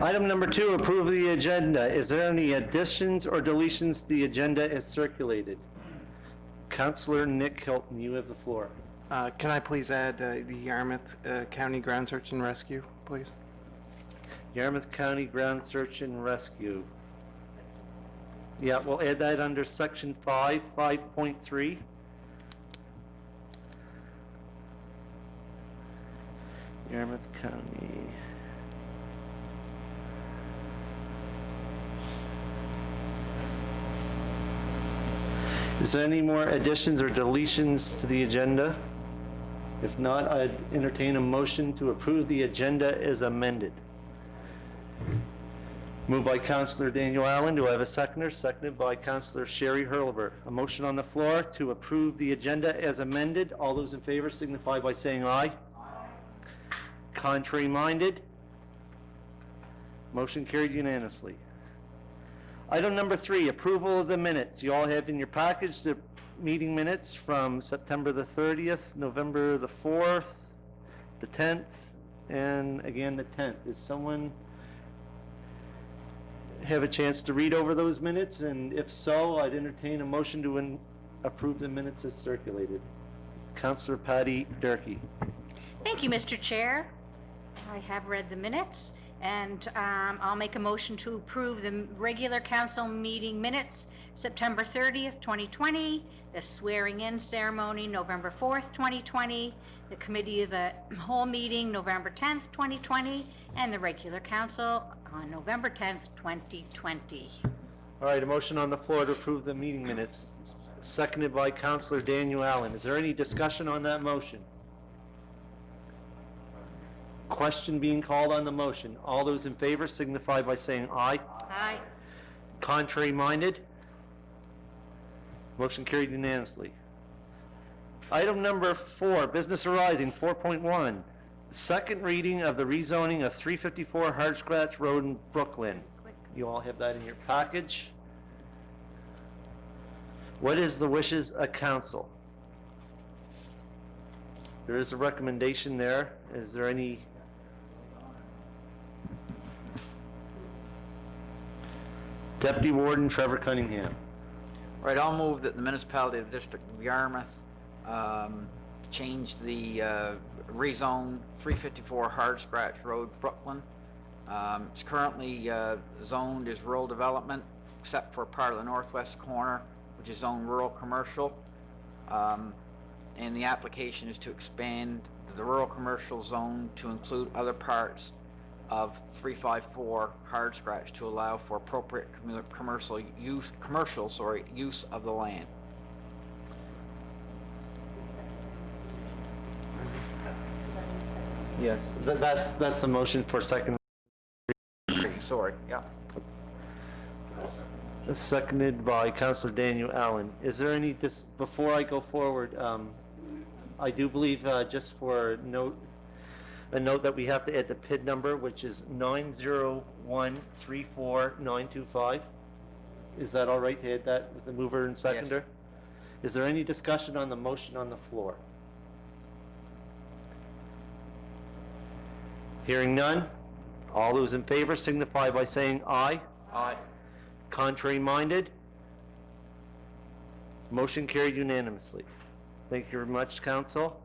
Item number 2, approve the agenda. Is there any additions or deletions to the agenda as circulated? Councillor Nick Hilton, you have the floor. Can I please add the Yarmouth County Ground Search and Rescue, please? Yarmouth County Ground Search and Rescue. Yeah, we'll add that under section 5, 5.3. Yarmouth County. Is there any more additions or deletions to the agenda? If not, I'd entertain a motion to approve the agenda as amended. Moved by Councillor Daniel Allen. Do I have a seconder? Seconded by Councillor Sherry Hurlbert. A motion on the floor to approve the agenda as amended. All those in favor signify by saying aye. Aye. Contrary minded? Motion carried unanimously. Item number 3, approval of the minutes. You all have in your package the meeting minutes from September the 30th, November the 4th, the 10th, and again the 10th. Does someone have a chance to read over those minutes? And if so, I'd entertain a motion to approve the minutes as circulated. Councillor Patty Durkee. Thank you, Mr. Chair. I have read the minutes, and I'll make a motion to approve the regular council meeting minutes, September 30th, 2020, the swearing-in ceremony, November 4th, 2020, the committee of the whole meeting, November 10th, 2020, and the regular council on November 10th, 2020. All right, a motion on the floor to approve the meeting minutes, seconded by Councillor Daniel Allen. Is there any discussion on that motion? Question being called on the motion. All those in favor signify by saying aye. Aye. Contrary minded? Motion carried unanimously. Item number 4, business arising, 4.1. Second reading of the rezoning of 354 Hard Scratch Road in Brooklyn. You all have that in your package. What is the wishes of council? There is a recommendation there. Is there any? Deputy Warden Trevor Cunningham. Right, I'll move that the municipality of the District of Yarmouth change the rezone 354 Hard Scratch Road, Brooklyn. It's currently zoned as rural development, except for part of the northwest corner, which is zoned rural commercial. And the application is to expand the rural commercial zone to include other parts of 354 Hard Scratch to allow for appropriate commercial use of the land. Yes, that's a motion for second. Sorry, yeah. Seconded by Councillor Daniel Allen. Is there any, before I go forward, I do believe just for a note that we have to add the PID number, which is 90134-925. Is that all right to add that with the mover and seconder? Yes. Is there any discussion on the motion on the floor? Hearing none. All those in favor signify by saying aye. Aye. Contrary minded? Motion carried unanimously. Thank you very much, Council.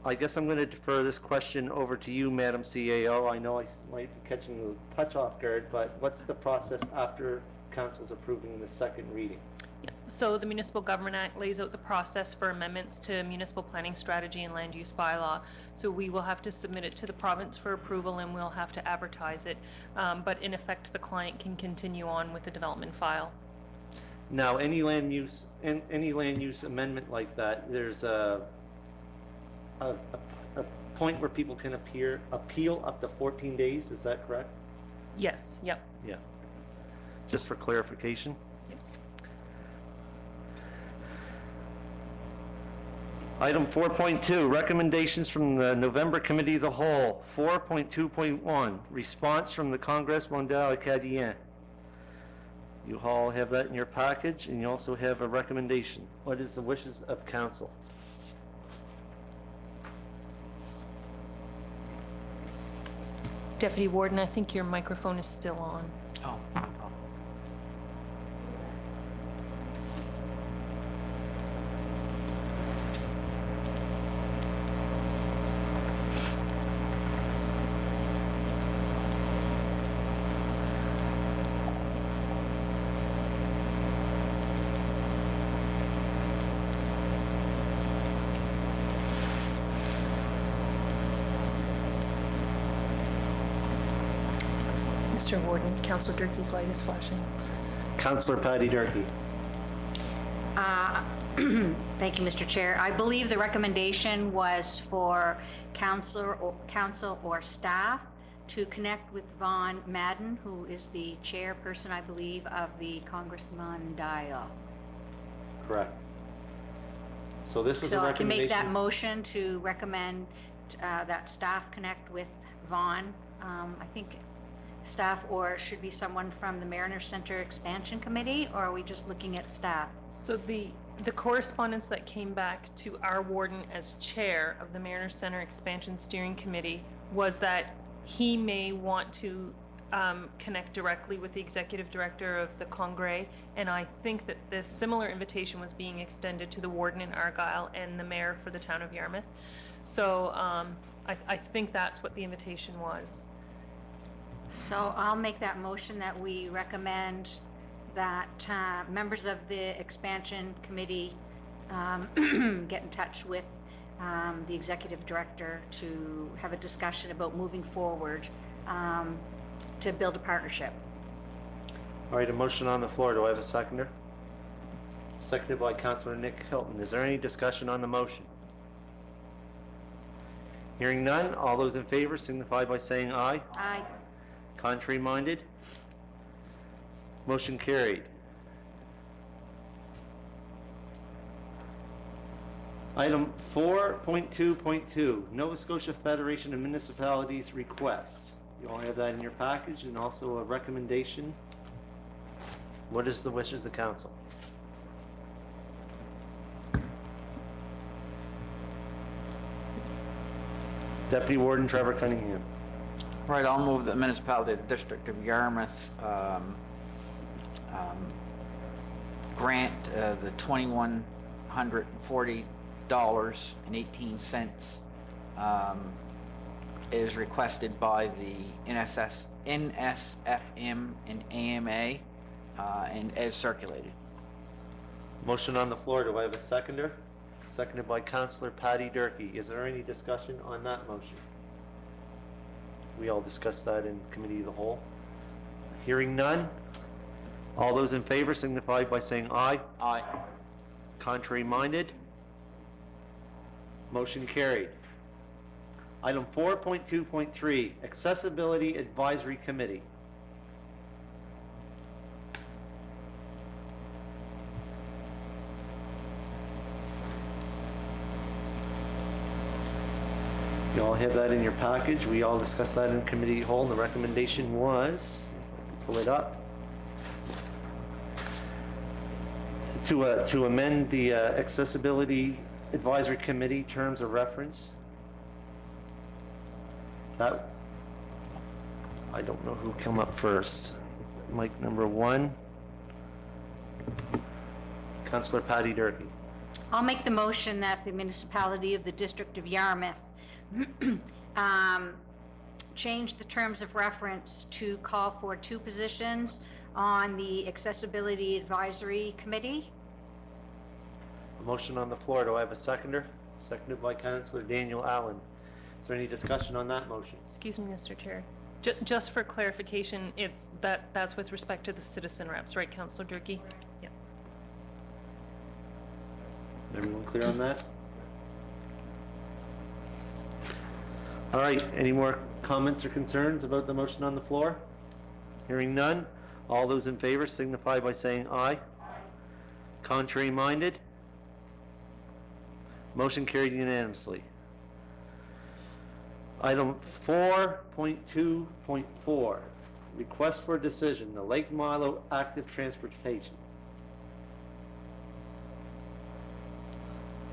I guess I'm going to defer this question over to you, Madam CAO. I know I might be catching you a touch off guard, but what's the process after Council's approving the second reading? Yeah. So the Municipal Government Act lays out the process for amendments to municipal planning strategy and land use bylaw. So we will have to submit it to the province for approval, and we'll have to advertise it. But in effect, the client can continue on with the development file. Now, any land use amendment like that, there's a point where people can appeal up to 14 days. Is that correct? Yes. Yep. Yeah. Just for clarification. Yep. Item 4.2, recommendations from the November Committee of the Whole. 4.2.1, response from the Congrès Mondial Acadien. You all have that in your package, and you also have a recommendation. What is the wishes of council? Deputy Warden, I think your microphone is still on. Oh. Mr. Warden, Councillor Durkee's light is flashing. Councillor Patty Durkee. Thank you, Mr. Chair. I believe the recommendation was for council or staff to connect with Vaughn Madden, who is the chairperson, I believe, of the Congress Mondial. Correct. So this was a So I can make that recommendation. motion to recommend that staff connect with Vaughn. I think staff, or should be someone from the Mariner Center Expansion Committee, or are we just looking at staff? So the correspondence that came back to our warden as chair of the Mariner Center Expansion Steering Committee was that he may want to connect directly with the executive director of the Congrès, and I think that this similar invitation was being extended to the warden in Argyle and the mayor for the town of Yarmouth. So I think that's what the invitation was. So I'll make that motion that we recommend that members of the expansion committee get in touch with the executive director to have a discussion about moving forward to build a partnership. All right, a motion on the floor. Do I have a seconder? Seconded by Councillor Nick Hilton. Is there any discussion on the motion? Hearing none, all those in favor signify by saying aye. Aye. Contrary minded? Motion carried. Item 4.2.2, Nova Scotia Federation of Municipalities request. You all have that in your package, and also a recommendation. What is the wishes of the council? Deputy Warden Trevor Cunningham. Right, I'll move that the municipality of the District of Yarmouth grant the $2,140.18 is requested by the NSFM and AMA and as circulated. Motion on the floor. Do I have a seconder? Seconded by Councillor Patty Durkee. Is there any discussion on that motion? We all discussed that in committee of the whole. Hearing none. All those in favor signify by saying aye. Aye. Contrary minded? Motion carried. Item 4.2.3, Accessibility Advisory Committee. You all have that in your package. We all discussed that in committee whole. The recommendation was, pull it up, to amend the Accessibility Advisory Committee terms of reference. That, I don't know who came up first. Mic number 1. Councillor Patty Durkee. I'll make the motion that the municipality of the District of Yarmouth change the terms of reference to call for 2 positions on the Accessibility Advisory Committee. A motion on the floor. Do I have a seconder? Seconded by Councillor Daniel Allen. Is there any discussion on that motion? Excuse me, Mr. Chair. Just for clarification, that's with respect to the citizen reps, right, Councillor Durkee? Yeah. Everyone clear on that? All right, any more comments or concerns about the motion on the floor? Hearing none, all those in favor signify by saying aye. Contrary minded? Motion carried unanimously. Item 4.2.4, request for a decision, the Lake Milo Active Transportation.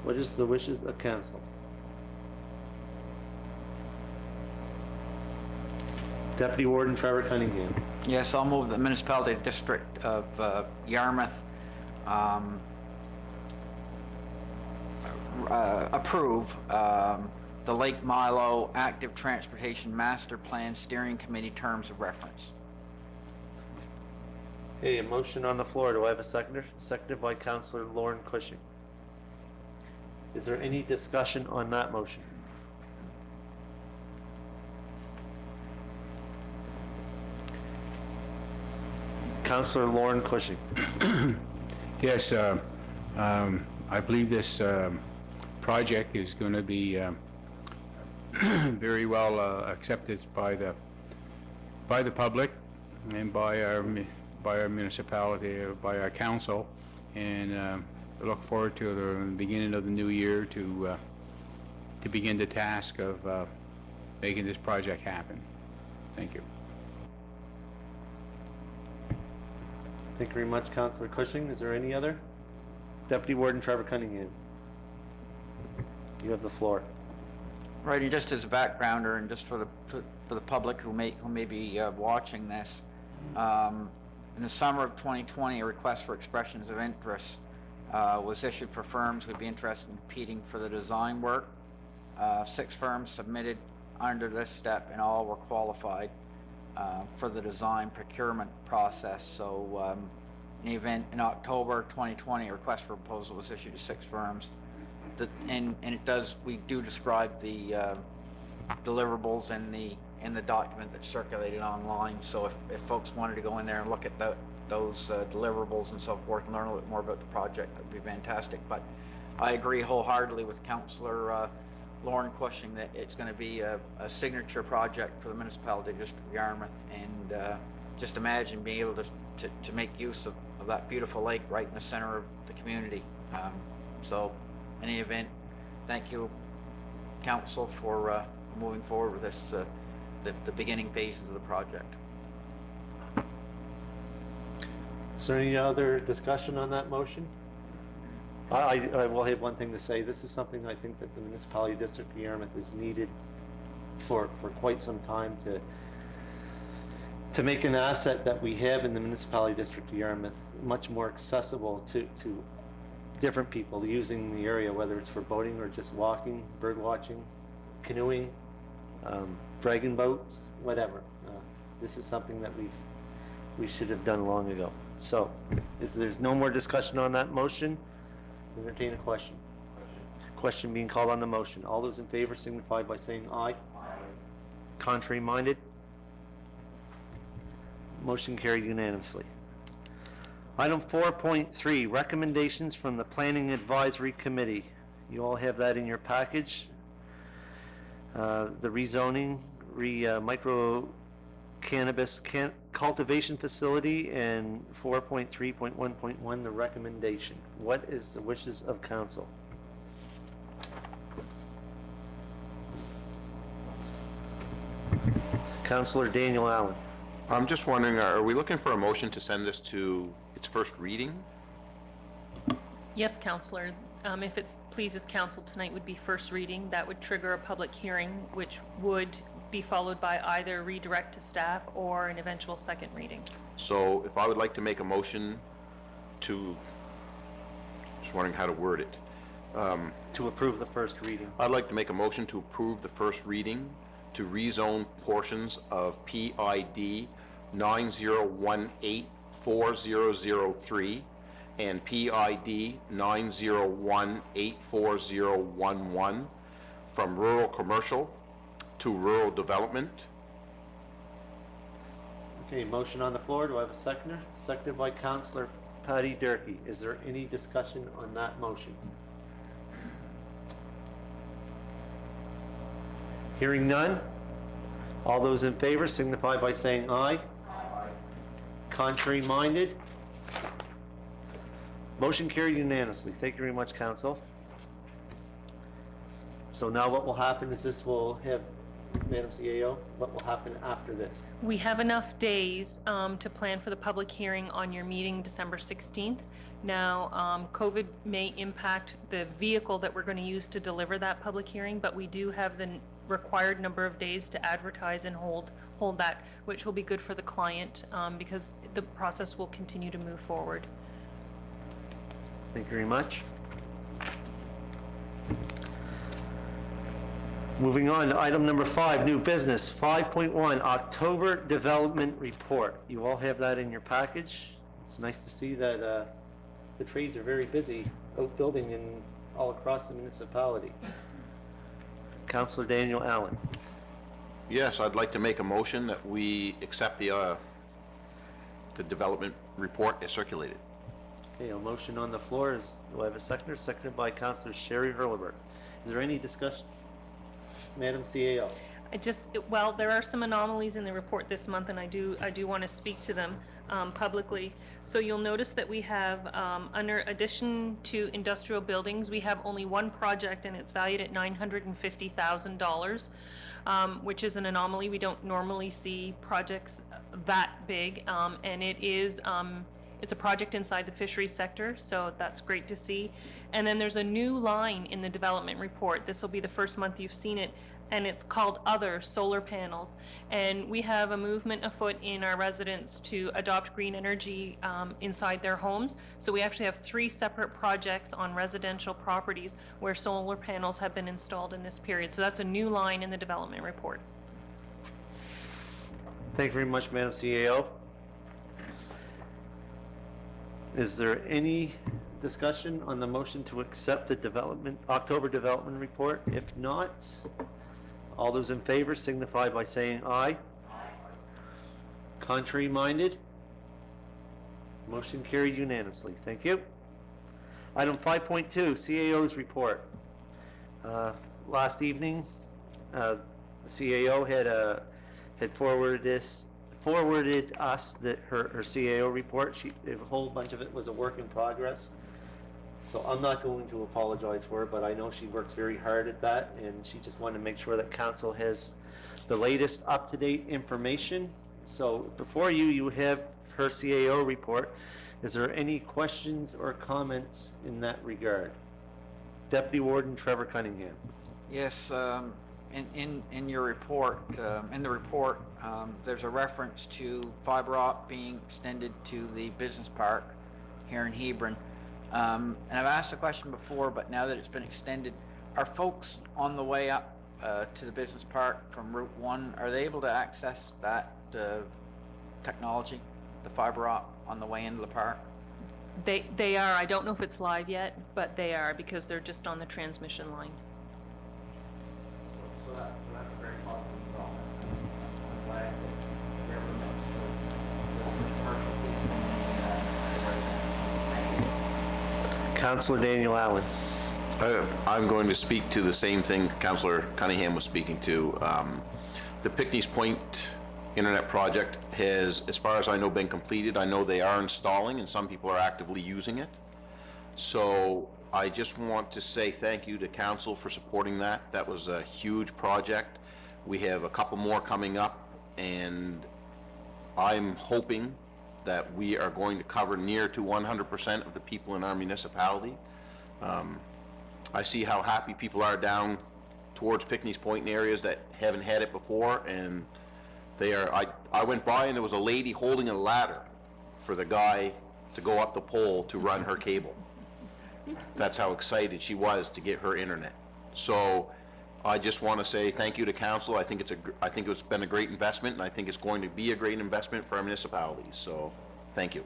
What is the wishes of council? Deputy Warden Trevor Cunningham. Yes, I'll move the municipality district of Yarmouth approve the Lake Milo Active Transportation Master Plan Steering Committee terms of reference. Okay, a motion on the floor. Do I have a seconder? Seconded by Councillor Lauren Cushing. Is there any discussion on that motion? Councillor Lauren Cushing. Yes, I believe this project is going to be very well accepted by the public and by our municipality, by our council, and I look forward to the beginning of the new year to begin the task of making this project happen. Thank you. Thank you very much, Councillor Cushing. Is there any other? Deputy Warden Trevor Cunningham. You have the floor. Right, and just as a backgrounder, and just for the public who may be watching this, in the summer of 2020, a request for expressions of interest was issued for firms who would be interested in competing for the design work. 6 firms submitted under this step, and all were qualified for the design procurement process. So in the event, in October 2020, a request for proposal was issued to 6 firms. And we do describe the deliverables in the document that's circulated online. So if folks wanted to go in there and look at those deliverables and so forth and learn a little bit more about the project, that would be fantastic. But I agree wholeheartedly with Councillor Lauren Cushing that it's going to be a signature project for the municipality district of Yarmouth, and just imagine being able to make use of that beautiful lake right in the center of the community. So in any event, thank you, council, for moving forward with this, the beginning phases of the project. Is there any other discussion on that motion? I will have one thing to say. This is something I think that the municipality district of Yarmouth is needed for quite some time to make an asset that we have in the municipality district of Yarmouth much more accessible to different people using the area, whether it's for boating or just walking, bird watching, canoeing, dragon boats, whatever. This is something that we should have done long ago. So, if there's no more discussion on that motion, entertain a question. Question being called on the motion. All those in favor signify by saying aye. Contrary minded? Motion carried unanimously. Item 4.3, recommendations from the Planning Advisory Committee. You all have that in your package. The rezoning, micro cannabis cultivation facility, and 4.3.1.1, the recommendation. What is the wishes of council? Councillor Daniel Allen. I'm just wondering, are we looking for a motion to send this to its first reading? Yes, Councillor. If it pleases council, tonight would be first reading. That would trigger a public hearing, which would be followed by either redirect to staff or an eventual second reading. So if I would like to make a motion to, just wondering how to word it. To approve the first reading. I'd like to make a motion to approve the first reading to rezone portions of PID 90184003 and PID 901840011 from rural commercial to rural development. Okay, motion on the floor. Do I have a seconder? Seconded by Councillor Patty Durkee. Is there any discussion on that motion? Hearing none. All those in favor signify by saying aye. Aye. Contrary minded? Motion carried unanimously. Thank you very much, council. So now what will happen is this will have, Madam CAO, what will happen after this? We have enough days to plan for the public hearing on your meeting December 16th. Now, COVID may impact the vehicle that we're going to use to deliver that public hearing, but we do have the required number of days to advertise and hold that, which will be good for the client, because the process will continue to move forward. Thank you very much. Moving on to item number 5, new business, 5.1, October Development Report. You all have that in your package. It's nice to see that the trades are very busy out building and all across the municipality. Councillor Daniel Allen. Yes, I'd like to make a motion that we accept the development report as circulated. Okay, a motion on the floor. Do I have a seconder? Seconded by Councillor Sherry Hurlbert. Is there any discussion? Madam CAO. Well, there are some anomalies in the report this month, and I do want to speak to them publicly. So you'll notice that we have, under addition to industrial buildings, we have only one project, and it's valued at $950,000, which is an anomaly. We don't normally see projects that big, and it is. It's a project inside the fisheries sector, so that's great to see. And then there's a new line in the development report. This will be the first month you've seen it, and it's called Other Solar Panels. And we have a movement afoot in our residents to adopt green energy inside their homes. So we actually have 3 separate projects on residential properties where solar panels have been installed in this period. So that's a new line in the development report. Thank you very much, Madam CAO. Is there any discussion on the motion to accept the October development report? If not, all those in favor signify by saying aye. Contrary minded? Motion carried unanimously. Thank you. Item 5.2, CAO's report. Last evening, the CAO had forwarded us her CAO report. A whole bunch of it was a work in progress. So I'm not going to apologize for it, but I know she works very hard at that, and she just wanted to make sure that council has the latest up-to-date information. So before you have her CAO report. Is there any questions or comments in that regard? Deputy Warden Trevor Cunningham. Yes, in your report, there's a reference to fiber op being extended to the business park here in Hebron. And I've asked the question before, but now that it's been extended, are folks on the way up to the business park from Route 1, are they able to access that technology, the fiber op, on the way into the park? They are. I don't know if it's live yet, but they are, because they're just on the transmission line. So that's a very positive development. I'm glad that everyone knows the commercial piece. Councillor Daniel Allen. I'm going to speak to the same thing Councillor Cunningham was speaking to. The Pickneys Point Internet project has, as far as I know, been completed. I know they are installing and some people are actively using it. So I just want to say thank you to Council for supporting that. That was a huge project. We have a couple more coming up, and I'm hoping that we are going to cover near to 100% of the people in our municipality. I see how happy people are down towards Pickneys Point in areas that haven't had it before, and they are. I went by and there was a lady holding a ladder for the guy to go up the pole to run her cable. That's how excited she was to get her internet. So I just want to say thank you to Council. I think it's been a great investment, and I think it's going to be a great investment for our municipalities. So thank you.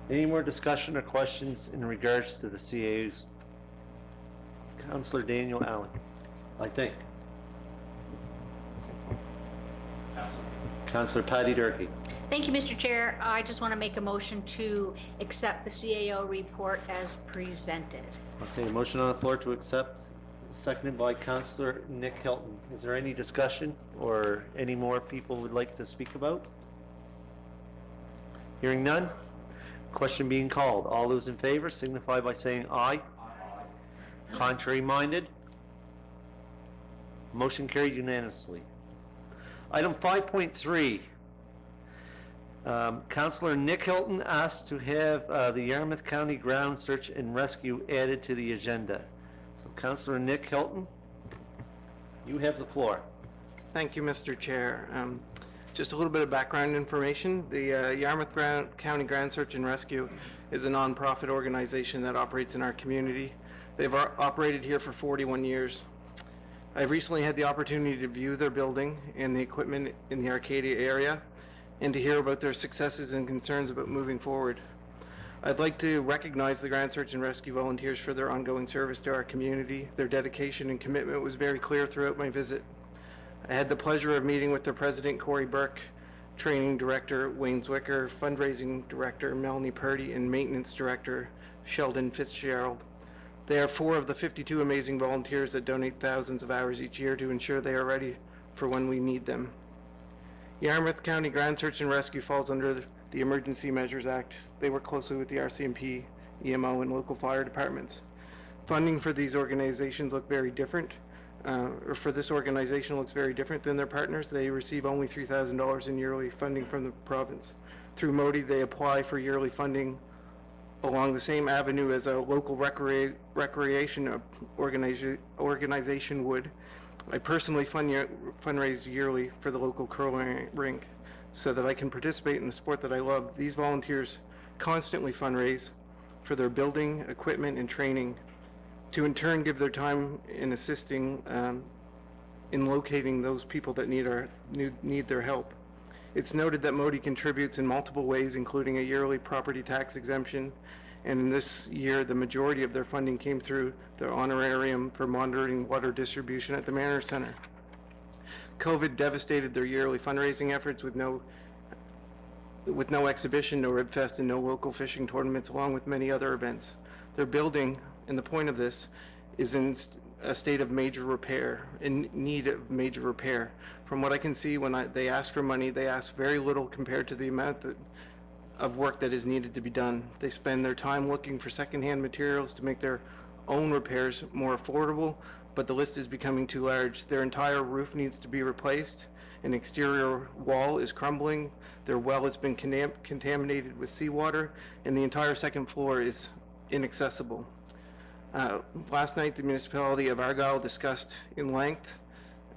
Any more discussion or questions in regards to the CAUs? Councillor Daniel Allen, I think. Councillor Patty Durkee. Thank you, Mr. Chair. I just want to make a motion to accept the CAO report as presented. Okay, motion on the floor to accept, seconded by Councillor Nick Hilton. Is there any discussion or any more people would like to speak about? Hearing none? Question being called. All those in favor signify by saying aye. Contrary minded? Motion carried unanimously. Item 5.3. Councillor Nick Hilton asked to have the Yarmouth County Ground Search and Rescue added to the agenda. So Councillor Nick Hilton, you have the floor. Thank you, Mr. Chair. Just a little bit of background information. The Yarmouth County Ground Search and Rescue is a nonprofit organization that operates in our community. They've operated here for 41 years. I've recently had the opportunity to view their building and the equipment in the Arcadia area and to hear about their successes and concerns about moving forward. I'd like to recognize the Ground Search and Rescue volunteers for their ongoing service to our community. Their dedication and commitment was very clear throughout my visit. I had the pleasure of meeting with their president, Corey Burke, training director, Wayne Zwicker, fundraising director, Melanie Purdy, and maintenance director, Sheldon Fitzgerald. They are 4 of the 52 amazing volunteers that donate thousands of hours each year to ensure they are ready for when we need them. Yarmouth County Ground Search and Rescue falls under the Emergency Measures Act. They work closely with the RCMP, EMO, and local fire departments. Funding for these organizations look very different. For this organization looks very different than their partners. They receive only $3,000 in yearly funding from the province. Through Modi, they apply for yearly funding along the same avenue as a local recreation organization would. I personally fundraise yearly for the local curling rink so that I can participate in the sport that I love. These volunteers constantly fundraise for their building, equipment, and training to in turn give their time in assisting in locating those people that need their help. It's noted that Modi contributes in multiple ways, including a yearly property tax exemption, and in this year, the majority of their funding came through their honorarium for monitoring water distribution at the Manor Center. COVID devastated their yearly fundraising efforts with no exhibition, no Ribfest, and no local fishing tournaments, along with many other events. Their building, and the point of this, is in a state of major repair, in need of major repair. From what I can see, when they ask for money, they ask very little compared to the amount of work that is needed to be done. They spend their time looking for secondhand materials to make their own repairs more affordable, but the list is becoming too large. Their entire roof needs to be replaced. An exterior wall is crumbling. Their well has been contaminated with seawater, and the entire second floor is inaccessible. Last night, the municipality of Argyle discussed in length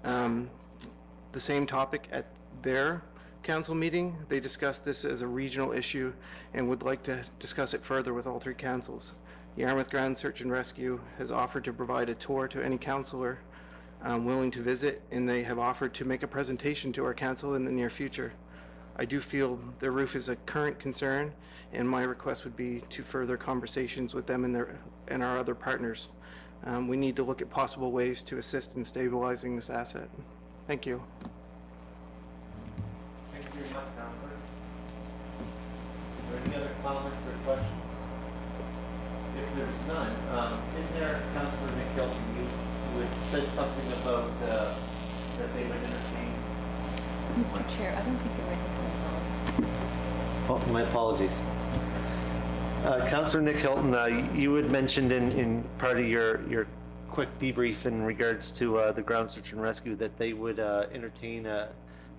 the same topic at their council meeting. They discussed this as a regional issue and would like to discuss it further with all 3 councils. Yarmouth Ground Search and Rescue has offered to provide a tour to any councillor willing to visit, and they have offered to make a presentation to our council in the near future. I do feel the roof is a current concern, and my request would be to further conversations with them and our other partners. We need to look at possible ways to assist in stabilizing this asset. Thank you. Thank you very much, Councillor. Are there any other comments or questions? If there's none, in there, Councillor Nick Hilton, you had said something about that they would entertain. Mr. Chair, I don't think your microphone's on. Oh, my apologies. Councillor Nick Hilton, you had mentioned in part of your quick debrief in regards to the Ground Search and Rescue that they would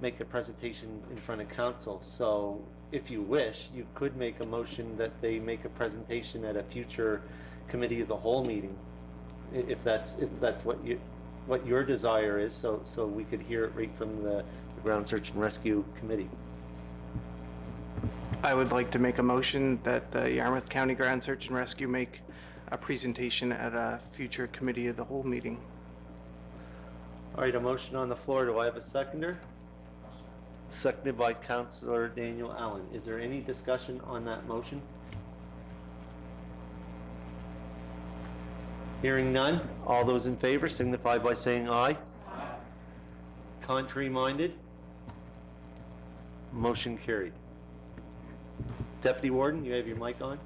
make a presentation in front of council. So if you wish, you could make a motion that they make a presentation at a future committee of the whole meeting, if that's what your desire is, so we could hear it right from the Ground Search and Rescue Committee. I would like to make a motion that the Yarmouth County Ground Search and Rescue make a presentation at a future committee of the whole meeting. All right, a motion on the floor. Do I have a seconder? Seconded by Councillor Daniel Allen. Is there any discussion on that motion? Hearing none, all those in favor signify by saying aye. Aye. Contrary minded? Motion carried. Deputy Warden, you have your mic on?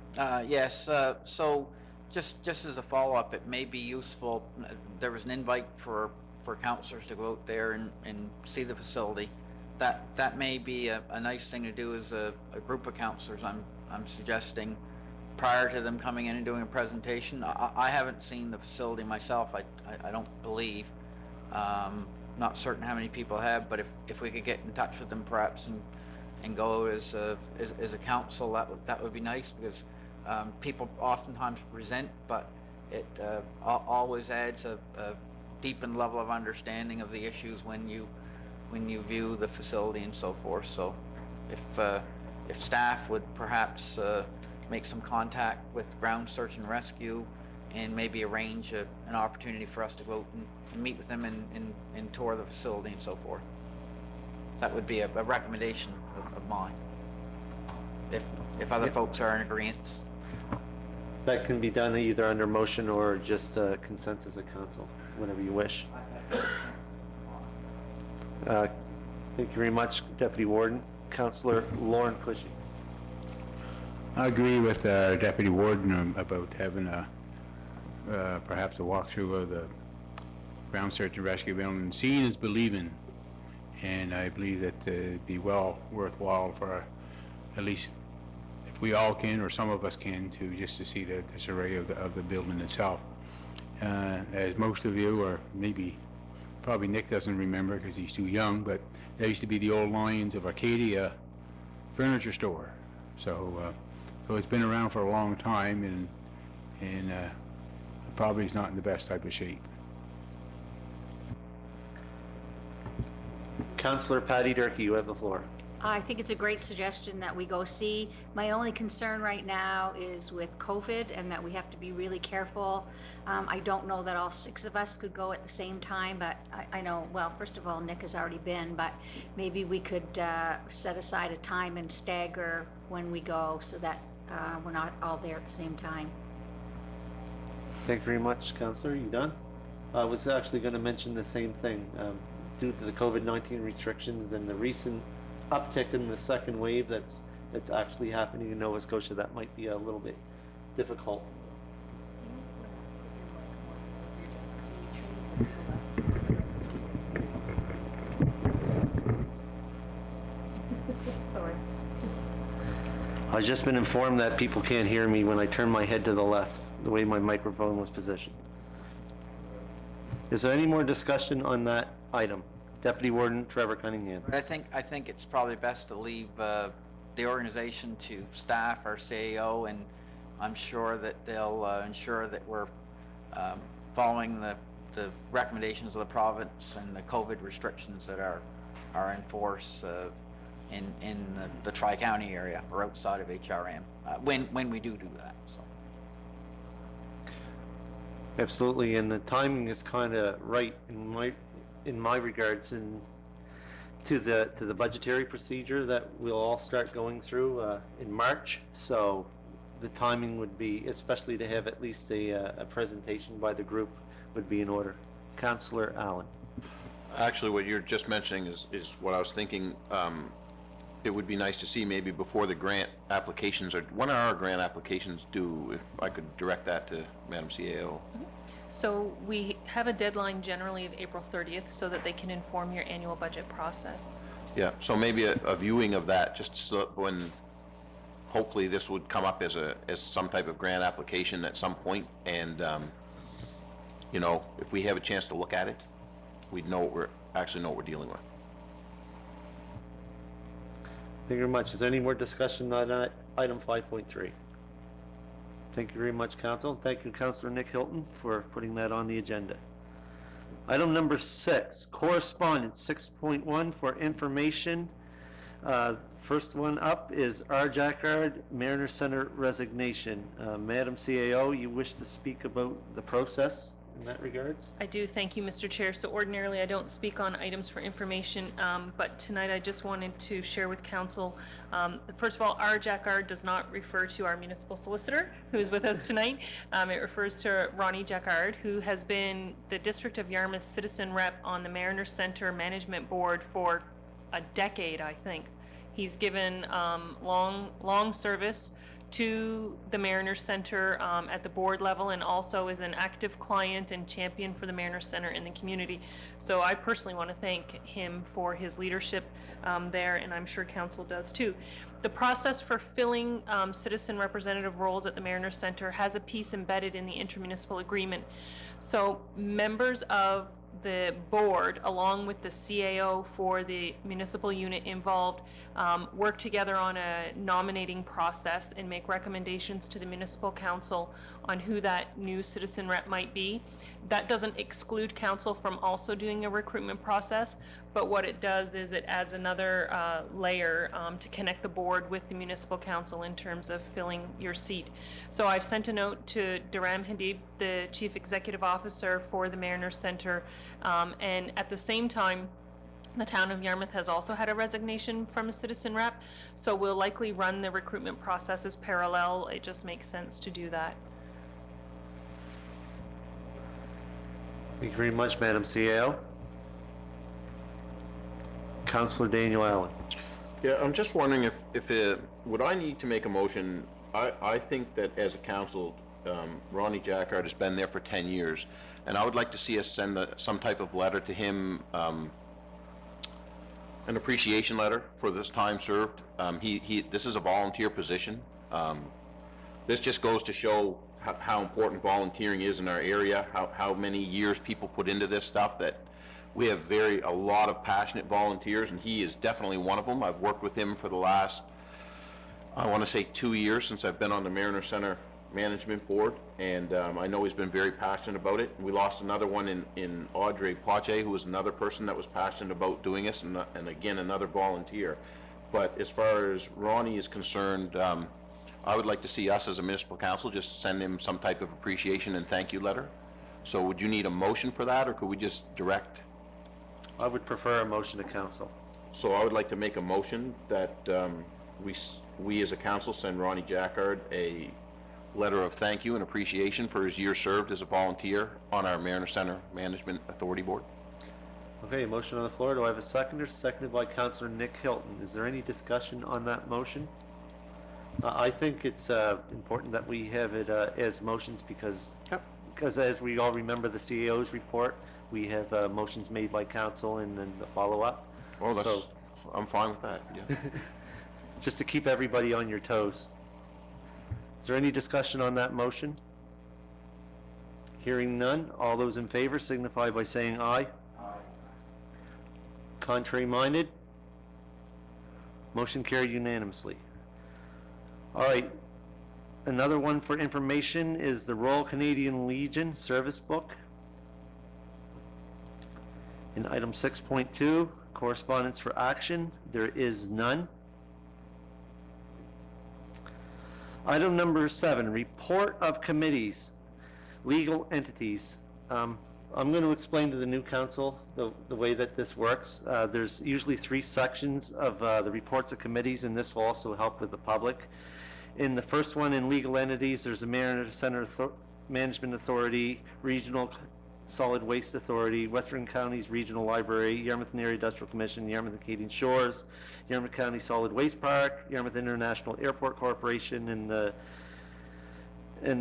Yes, so just as a follow-up, it may be useful, there was an invite for councillors to go out there and see the facility. That may be a nice thing to do as a group of councillors. I'm suggesting prior to them coming in and doing a presentation. I haven't seen the facility myself, I don't believe. Not certain how many people have, but if we could get in touch with them perhaps and go as a council, that would be nice, because people oftentimes resent, but It always adds a deepened level of understanding of the issues when you view the facility and so forth. So if staff would perhaps make some contact with Ground Search and Rescue and maybe arrange an opportunity for us to go out and meet with them and tour the facility and so forth. That would be a recommendation of mine. If other folks are in agreement. That can be done either under motion or just consensus of council, whatever you wish. Thank you very much, Deputy Warden. Councillor Lauren Cushing. I agree with Deputy Warden about having perhaps a walkthrough of the Ground Search and Rescue building. Seeing is believing, and I believe that it'd be well worthwhile for at least, if we all can or some of us can, to see the disarray of the building itself. As most of you, or maybe probably Nick doesn't remember because he's too young, but there used to be the old Lions of Arcadia furniture store. So it's been around for a long time, and probably is not in the best type of shape. Councillor Patty Durkee, you have the floor. I think it's a great suggestion that we go see. My only concern right now is with COVID and that we have to be really careful. I don't know that all 6 of us could go at the same time, but I know, well, first of all, Nick has already been, but maybe we could set aside a time and stagger when we go so that we're not all there at the same time. Thank you very much, Councillor. You done? I was actually going to mention the same thing. Due to the COVID-19 restrictions and the recent uptick in the second wave that's actually happening in Nova Scotia, that might be a little bit difficult. I've just been informed that people can't hear me when I turn my head to the left, the way my microphone was positioned. Is there any more discussion on that item? Deputy Warden Trevor Cunningham. But I think it's probably best to leave the organization to staff, our CAO, and I'm sure that they'll ensure that we're following the recommendations of the province and the COVID restrictions that are in force in the Tri-County area or outside of HRM when we do that. So. Absolutely, and the timing is kind of right in my regards, and to the budgetary procedure that we'll all start going through in March. So the timing would be, especially to have at least a presentation by the group, would be in order. Councillor Allen. Actually, what you're just mentioning is what I was thinking. It would be nice to see maybe before the grant applications, or when are our grant applications due? If I could direct that to Madam CAO. So we have a deadline generally of April 30th so that they can inform your annual budget process. Yeah, so maybe a viewing of that, just so when hopefully this would come up as some type of grant application at some point, and you know, if we have a chance to look at it, we'd know what we're dealing with. Thank you very much. Is there any more discussion on item 5.3? Thank you very much, Council. Thank you, Councillor Nick Hilton, for putting that on the agenda. Item number 6, correspondence 6.1 for information. First one up is R. Jackard, Mariner Center resignation. Madam CAO, you wish to speak about the process in that regards? I do, thank you, Mr. Chair. So ordinarily I don't speak on items for information, but tonight I just wanted to share with Council. First of all, R. Jackard does not refer to our municipal solicitor who is with us tonight. It refers to Ronnie Jackard, who has been the District of Yarmouth citizen rep on the Mariner Center Management Board for a decade, I think. He's given long service to the Mariner Center at the board level, and also is an active client and champion for the Mariner Center in the community. So I personally want to thank him for his leadership there, and I'm sure Council does too. The process for filling citizen representative roles at the Mariner Center has a piece embedded in the intermunicipal agreement. So members of the board, along with the CAO for the municipal unit involved, work together on a nominating process and make recommendations to the municipal council on who that new citizen rep might be. That doesn't exclude council from also doing a recruitment process, but what it does is it adds another layer to connect the board with the municipal council in terms of filling your seat. So I've sent a note to Duram Hadid, the Chief Executive Officer for the Mariner Center, and at the same time, the town of Yarmouth has also had a resignation from a citizen rep, so we'll likely run the recruitment processes parallel. It just makes sense to do that. Thank you very much, Madam CAO. Councillor Daniel Allen. Yeah, I'm just wondering would I need to make a motion? I think that as a council, Ronnie Jackard has been there for 10 years, and I would like to see us send some type of letter to him, an appreciation letter for this time served. This is a volunteer position. This just goes to show how important volunteering is in our area, how many years people put into this stuff, that we have a lot of passionate volunteers, and he is definitely one of them. I've worked with him for the last, I want to say 2 years since I've been on the Mariner Center Management Board, and I know he's been very passionate about it. We lost another one in Audrey Pache, who was another person that was passionate about doing this, and again, another volunteer. But as far as Ronnie is concerned, I would like to see us as a municipal council just send him some type of appreciation and thank you letter. So would you need a motion for that, or could we just direct? I would prefer a motion to council. So I would like to make a motion that we as a council send Ronnie Jackard a letter of thank you and appreciation for his year served as a volunteer on our Mariner Center Management Authority Board. Okay, motion on the floor. Do I have a seconder? Seconded by Councillor Nick Hilton. Is there any discussion on that motion? I think it's important that we have it as motions because as we all remember the CAO's report, we have motions made by council and then the follow-up. Oh, I'm fine with that, yeah. Just to keep everybody on your toes. Is there any discussion on that motion? Hearing none, all those in favor signify by saying aye. Aye. Contrary minded? Motion carried unanimously. All right, another one for information is the Royal Canadian Legion Service Book. In item 6.2, correspondence for action, there is none. Item number 7, report of committees, legal entities. I'm going to explain to the new council the way that this works. There's usually 3 sections of the reports of committees, and this will also help with the public. In the first one, in legal entities, there's a Mariner Center Management Authority, Regional Solid Waste Authority, Western Counties Regional Library, Yarmouth and Area Industrial Commission, Yarmouth and Acadian Shores, Yarmouth County Solid Waste Park, Yarmouth International Airport Corporation, and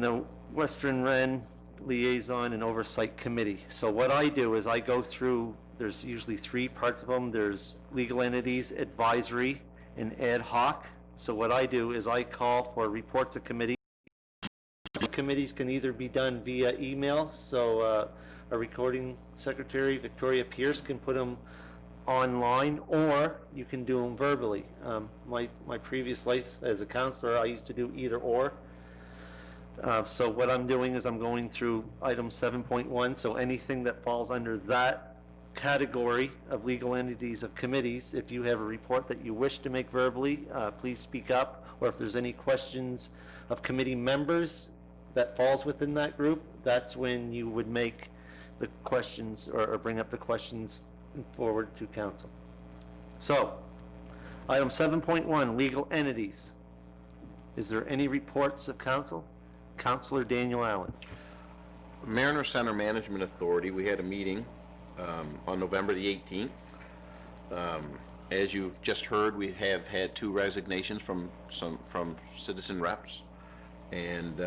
the Western Wren Liaison and Oversight Committee. So what I do is I go through, there's usually 3 parts of them. There's legal entities, advisory, and ad hoc. So what I do is I call for reports of committee. The committees can either be done via email, so our recording secretary, Victoria Pierce, can put them online, or you can do them verbally. My previous life as a counselor, I used to do either or. So what I'm doing is I'm going through item 7.1, so anything that falls under that category of legal entities of committees, if you have a report that you wish to make verbally, please speak up, or if there's any questions of committee members that falls within that group, that's when you would make the questions or bring up the questions forward to council. So, item 7.1, legal entities. Is there any reports of council? Councillor Daniel Allen. Mariner Center Management Authority, we had a meeting on November the 18th. As you've just heard, we have had 2 resignations from citizen reps, and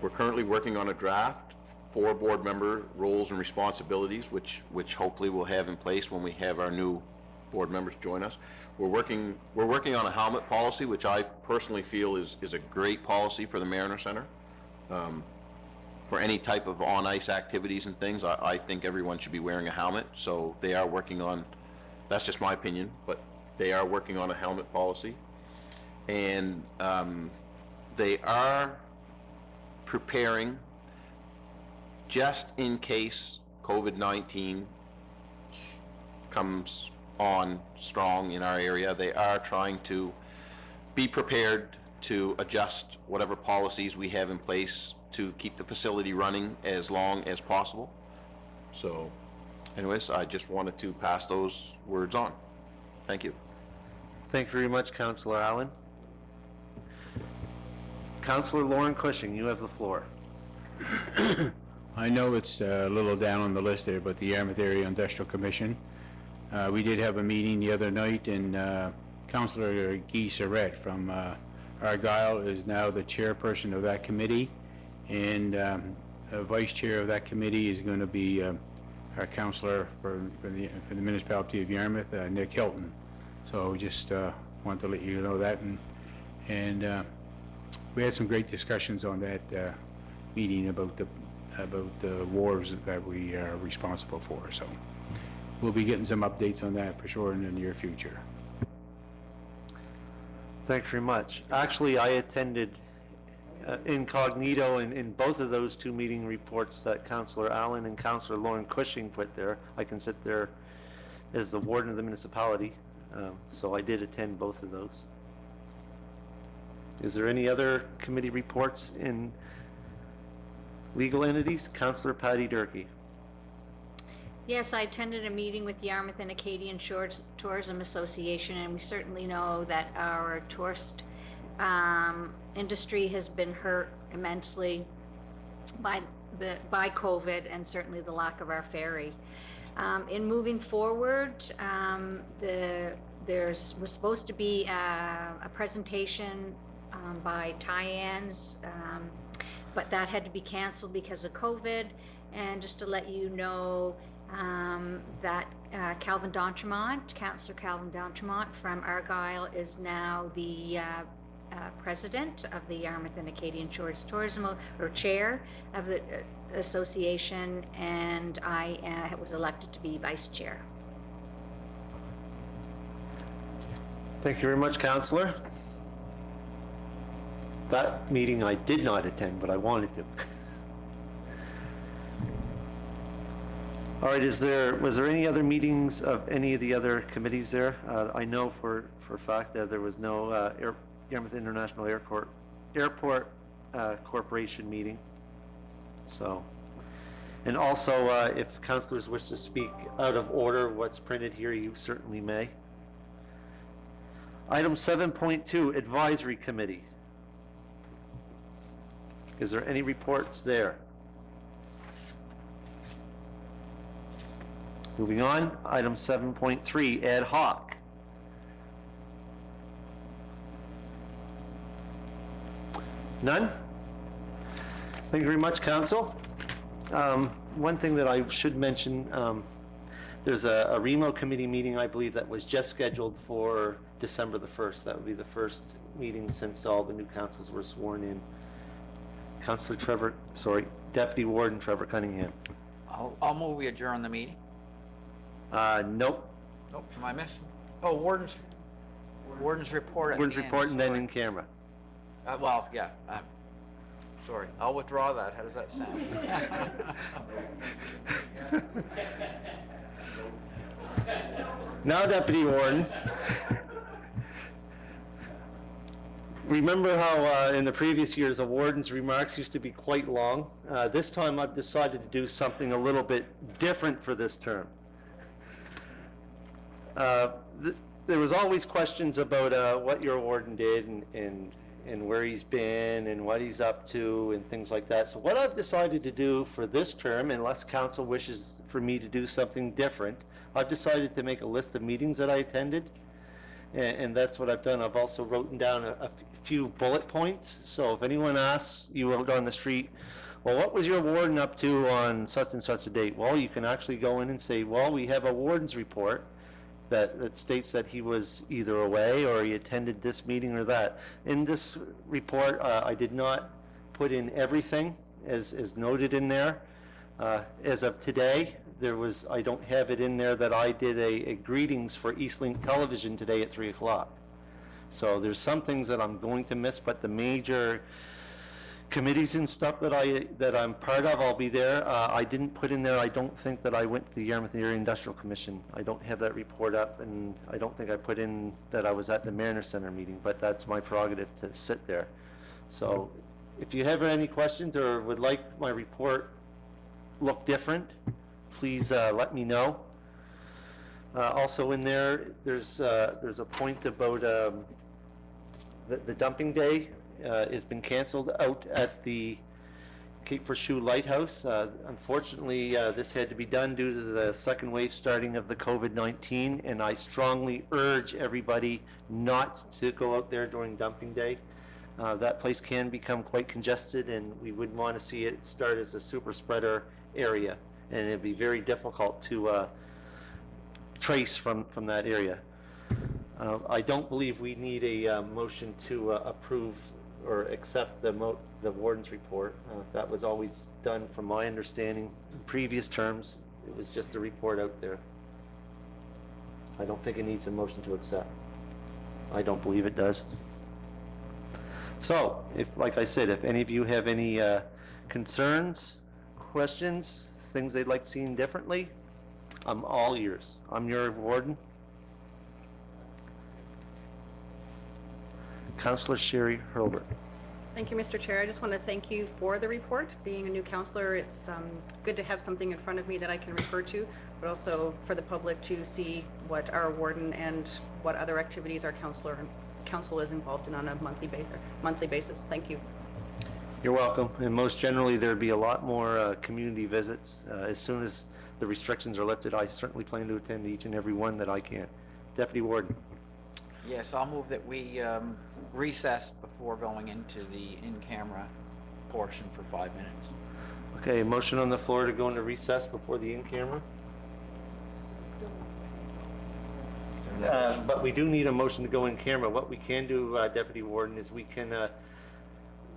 we're currently working on a draft for board member roles and responsibilities, which hopefully we'll have in place when we have our new board members join us. We're working on a helmet policy, which I personally feel is a great policy for the Mariner Center. for any type of on-ice activities and things, I think everyone should be wearing a helmet. So they are working on, that's just my opinion, but they are working on a helmet policy. And they are preparing, just in case COVID-19 comes on strong in our area, they are trying to be prepared to adjust whatever policies we have in place to keep the facility running as long as possible. So anyways, I just wanted to pass those words on. Thank you. Thank you very much, Councillor Allen. Councillor Lauren Cushing, you have the floor. I know it's a little down on the list there, but the Yarmouth Area Industrial Commission, we did have a meeting the other night, and Councillor Guy Surratt from Argyle is now the chairperson of that committee, and vice chair of that committee is going to be our councillor for the municipality of Yarmouth, Nick Hilton. So just want to let you know that, and we had some great discussions on that meeting about the wars that we are responsible for. So we'll be getting some updates on that for sure in the near future. Thanks very much. Actually, I attended incognito in both of those two meeting reports that Councillor Allen and Councillor Lauren Cushing put there. I can sit there as the warden of the municipality, so I did attend both of those. Is there any other committee reports in legal entities? Councillor Patty Durkee. Yes, I attended a meeting with Yarmouth and Acadian Shores Tourism Association, and we certainly know that our tourist industry has been hurt immensely by COVID, and certainly the lack of our ferry. In moving forward, was supposed to be a presentation by Tyans, but that had to be canceled because of COVID. And just to let you know, that Calvin D'Entremont, Councillor Calvin D'Entremont from Argyle, is now the president of the Yarmouth and Acadian Shores Tourism, or chair of the association, and I was elected to be vice chair. Thank you very much, Councillor. That meeting I did not attend, but I wanted to. All right, was there any other meetings of any of the other committees there? I know for a fact that there was no Yarmouth International Airport Corporation meeting. So, and also if councillors wish to speak out of order what's printed here, you certainly may. Item 7.2, advisory committees. Is there any reports there? Moving on, item 7.3, ad hoc. None? Thank you very much, Council. One thing that I should mention, there's a REMO committee meeting, I believe, that was just scheduled for December the 1st. That would be the first meeting since all the new councils were sworn in. Deputy Warden Trevor Cunningham. I'll move we adjourn the meeting. Nope. Nope, am I missing? Oh, warden's report. Warden's report and then in camera. Well, yeah, sorry, I'll withdraw that. How does that sound? Now, Deputy Warden. Remember how in the previous years the warden's remarks used to be quite long? This time I've decided to do something a little bit different for this term. There was always questions about what your warden did and where he's been and what he's up to and things like that. So what I've decided to do for this term, unless council wishes for me to do something different, I've decided to make a list of meetings that I attended, and that's what I've done. I've also written down a few bullet points. So if anyone asks you out on the street, well, what was your warden up to on such and such a date? Well, you can actually go in and say, well, we have a warden's report that states that he was either away or he attended this meeting or that. In this report, I did not put in everything as noted in there. As of today, I don't have it in there that I did a greetings for Eastlink Television today at 3 o'clock. So there's some things that I'm going to miss, but the major committees and stuff that I'm part of, I'll be there. I didn't put in there, I don't think that I went to the Yarmouth Area Industrial Commission. I don't have that report up, and I don't think I put in that I was at the Mariner Center meeting, but that's my prerogative to sit there. So if you have any questions or would like my report look different, please let me know. Also in there's a point about the dumping day has been canceled out at the Cape Shoe Lighthouse. Unfortunately, this had to be done due to the second wave starting of the COVID-19, and I strongly urge everybody not to go out there during dumping day. That place can become quite congested, and we wouldn't want to see it start as a super spreader area, and it'd be very difficult to trace from that area. I don't believe we need a motion to approve or accept the warden's report. That was always done, from my understanding, in previous terms. It was just a report out there. I don't think it needs a motion to accept. I don't believe it does. So, like I said, if any of you have any concerns, questions, things they'd like seen differently, I'm all ears. I'm your warden. Councillor Sherry Hurlbert. Thank you, Mr. Chair. I just want to thank you for the report. Being a new councillor, it's good to have something in front of me that I can refer to, but also for the public to see what our warden and what other activities our council is involved in on a monthly basis. Thank you. You're welcome. And most generally, there'd be a lot more community visits. As soon as the restrictions are lifted, I certainly plan to attend each and every one that I can. Deputy Warden. Yes, I'll move that we recess before going into the in-camera portion for 5 minutes. Okay, a motion on the floor to go into recess before the in-camera. But we do need a motion to go in camera. What we can do, Deputy Warden, is we can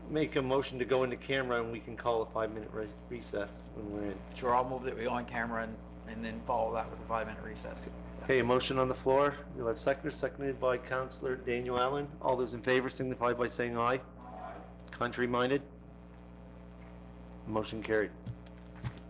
make a motion to go into camera, and we can call a 5-minute recess when we're in. Sure, I'll move that we go on camera and then follow that with a 5-minute recess. Okay, a motion on the floor. You'll have seconded by Councillor Daniel Allen. All those in favor signify by saying aye. Aye. Contrary minded? Motion carried.